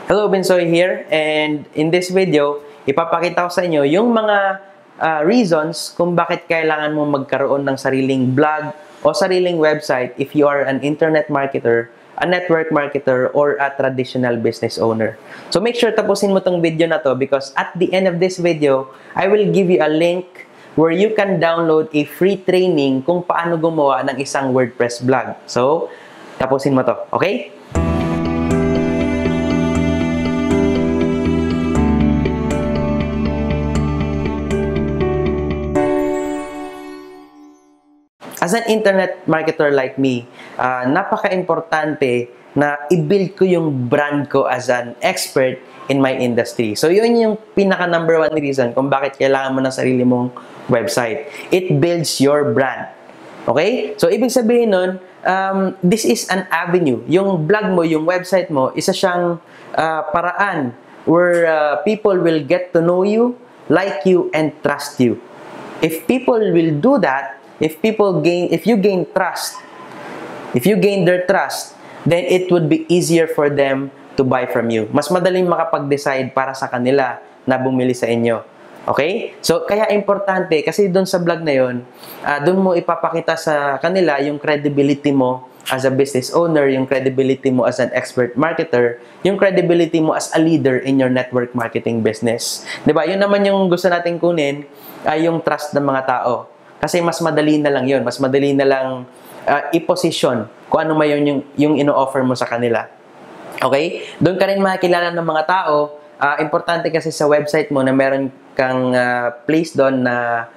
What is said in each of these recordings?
Hello, Bensoy here, and in this video, ipapakita ko sa inyo yung mga reasons kung bakit kailangan mo magkaroon ng sariling blog o sariling website if you are an internet marketer, a network marketer, or a traditional business owner. So make sure tapusin mo tong video na to because at the end of this video, I will give you a link where you can download a free training kung paano gumawa ng isang WordPress blog. So, tapusin mo to, okay? As an internet marketer like me, napaka-importante na i-build ko yung brand ko as an expert in my industry. So, yun yung pinaka-number one reason kung bakit kailangan mo ng sarili mong website. It builds your brand. Okay? So, ibig sabihin nun, this is an avenue. Yung blog mo, yung website mo, isa siyang paraan where people will get to know you, like you, and trust you. If people will do that, if you gain trust, if you gain their trust, then it would be easier for them to buy from you. Mas madaling makapag-decide para sa kanila na bumili sa inyo. Okay? So, kaya importante, kasi doon sa blog na yun, doon mo ipapakita sa kanila yung credibility mo as a business owner, yung credibility mo as an expert marketer, yung credibility mo as a leader in your network marketing business. Diba? Yun naman yung gusto natin kunin, yung trust ng mga tao. Kasi mas madali na lang yun. Mas madali na lang i-position kung ano may yung ino-offer mo sa kanila. Okay? Doon ka rin makikilala ng mga tao. Importante kasi sa website mo na meron kang place doon na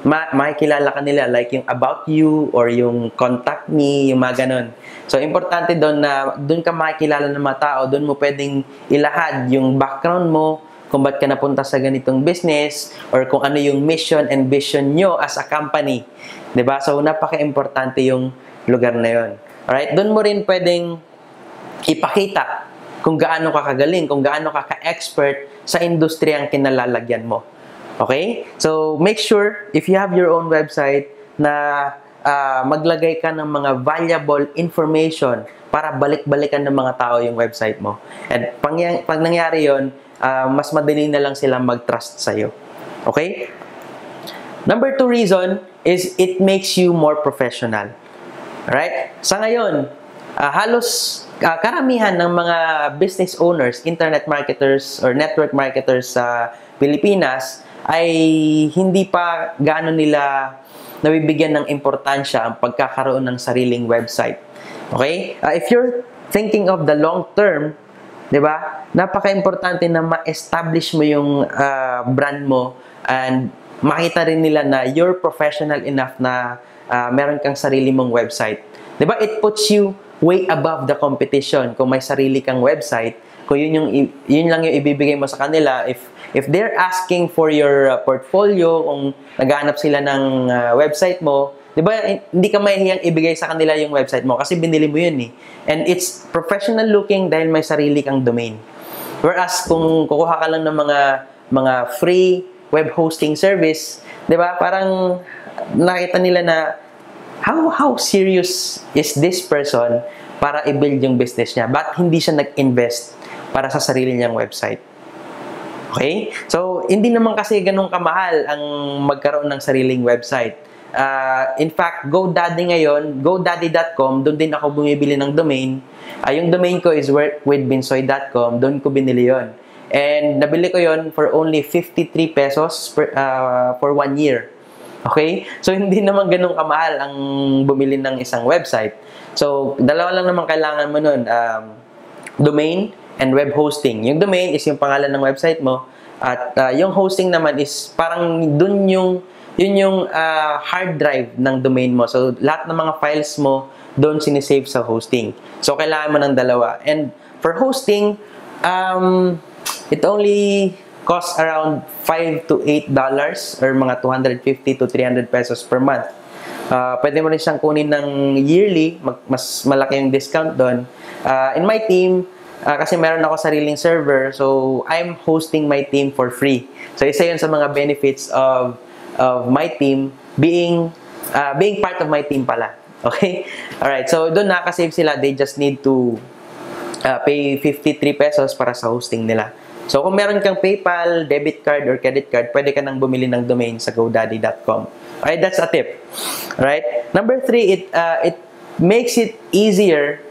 makikilala ka nila. Like yung about you or yung contact me, yung mga ganun. So, importante doon na doon ka makikilala ng mga tao. Doon mo pwedeng ilahad yung background mo, kung ba't ka napunta sa ganitong business, or kung ano yung mission and vision nyo as a company. Diba? So, napaka-importante yung lugar na yun. Alright? Doon mo rin pwedeng ipakita kung gaano ka kagaling, kung gaano ka ka-expert sa industriyang kinalalagyan mo. Okay? So, make sure, if you have your own website, na maglagay ka ng mga valuable information para balik-balikan ng mga tao yung website mo. And pag nangyari yun, mas madali na lang silang mag-trust sa'yo. Okay? Number 2 reason is it makes you more professional. Alright? Sa ngayon, halos karamihan ng mga business owners, internet marketers, or network marketers sa Pilipinas ay hindi pa gaano nila nabibigyan ng importansya ang pagkakaroon ng sariling website. Okay? If you're thinking of the long term, diba? Napaka-importante na ma-establish mo yung brand mo and makita rin nila na you're professional enough na meron kang sarili mong website. Diba? It puts you way above the competition kung may sarili kang website. Kung yun lang yung ibibigay mo sa kanila, if they're asking for your portfolio, kung naghahanap sila ng website mo, diba, hindi ka mahihiyang ibigay sa kanila yung website mo kasi binili mo yun eh. And it's professional looking dahil may sarili kang domain. Whereas kung kukuha ka lang ng mga free web hosting service, diba, parang nakita nila na how serious is this person para i-build yung business niya? Ba't hindi siya nag-invest para sa sarili niyang website? Okay? So, hindi naman kasi ganun kamahal ang magkaroon ng sariling website. In fact, GoDaddy ngayon, GoDaddy.com, doon din ako bumibili ng domain. Yung domain ko is workwithbensoy.com, doon ko binili yon. And nabili ko yon for only 53 pesos for 1 year. Okay? So, hindi naman ganun kamahal ang bumili ng isang website. So, dalawa lang naman kailangan mo nun. Domain and web hosting. Yung domain is yung pangalan ng website mo. At yung hosting naman is parang dun yung hard drive ng domain mo. So, lahat ng mga files mo, doon sinisave sa hosting. So, kailangan mo ng dalawa. And for hosting, it only costs around $5 to $8 or mga 250 to 300 pesos per month. Pwede mo rin siyang kunin ng yearly, mas malaki yung discount doon. In my team, kasi meron ako sariling server, so I'm hosting my team for free. So, isa yun sa mga benefits of my team being part of my team pala. Okay? Alright, so doon nakaka-save sila. They just need to pay 53 pesos para sa hosting nila. So, kung meron kang PayPal, debit card, or credit card, pwede ka nang bumili ng domain sa GoDaddy.com. Okay, that's a tip. Right? Number 3, it makes it easier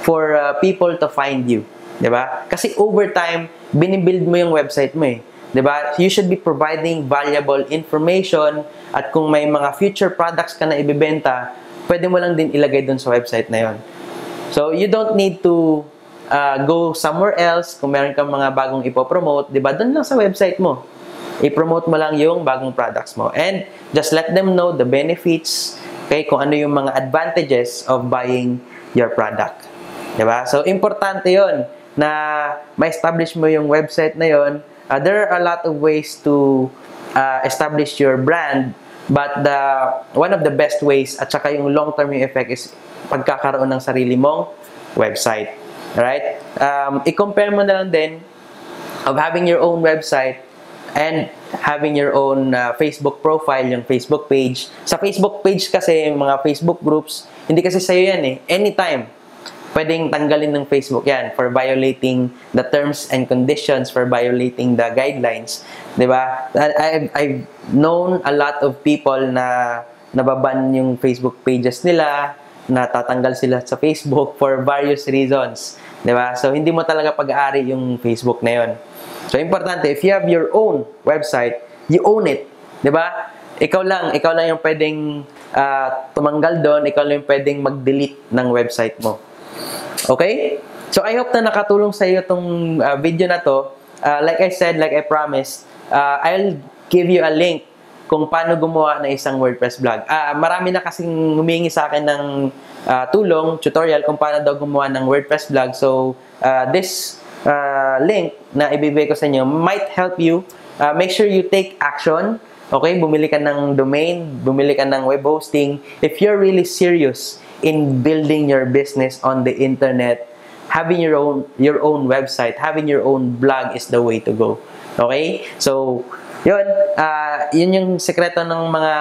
for people to find you. Diba? Kasi over time, binibuild mo yung website mo eh. Diba? You should be providing valuable information at kung may mga future products ka na ibibenta, pwede mo lang din ilagay dun sa website na yon. So, you don't need to go somewhere else kung meron kang mga bagong ipopromote, diba? Dun lang sa website mo. I-promote mo lang yung bagong products mo. And just let them know the benefits, okay, kung ano yung mga advantages of buying your product. Diba? So, importante yon na ma-establish mo yung website na yon. There are a lot of ways to establish your brand, but one of the best ways at saka yung long-term yung effect is pagkakaroon ng sarili mong website. Alright? I-compare mo na lang din of having your own website and having your own Facebook profile, yung Facebook page. Sa Facebook page kasi, yung mga Facebook groups, hindi kasi sa'yo yan eh. Anytime, pwedeng tanggalin ng Facebook yan for violating the terms and conditions, for violating the guidelines. Diba? I've known a lot of people na nababan yung Facebook pages nila, natatanggal sila sa Facebook for various reasons. Diba? So, hindi mo talaga pag-aari yung Facebook na yon. So, importante, if you have your own website, you own it. Diba? Ikaw lang yung pwedeng tumanggal doon, ikaw lang yung pwedeng mag-delete ng website mo. Okay? So, I hope na nakatulong sa iyo itong video na to. Like I said, like I promised, I'll give you a link kung paano gumawa ng isang WordPress blog. Marami na kasing humingi sa akin ng tulong, tutorial kung paano daw gumawa ng WordPress blog. So, this link na ibibigay ko sa inyo might help you. Make sure you take action. Okay? Bumili ka ng domain, bumili ka ng web hosting. If you're really serious in building your business on the internet, having your own website, having your own blog is the way to go. Okay? So, yun yung sekreto ng mga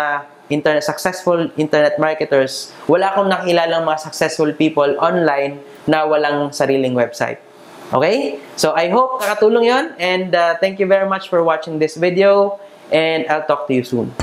successful internet marketers. Wala akong nakilalang mga successful people online na walang sariling website. Okay? So, I hope nakatulong yun. And thank you very much for watching this video. And I'll talk to you soon.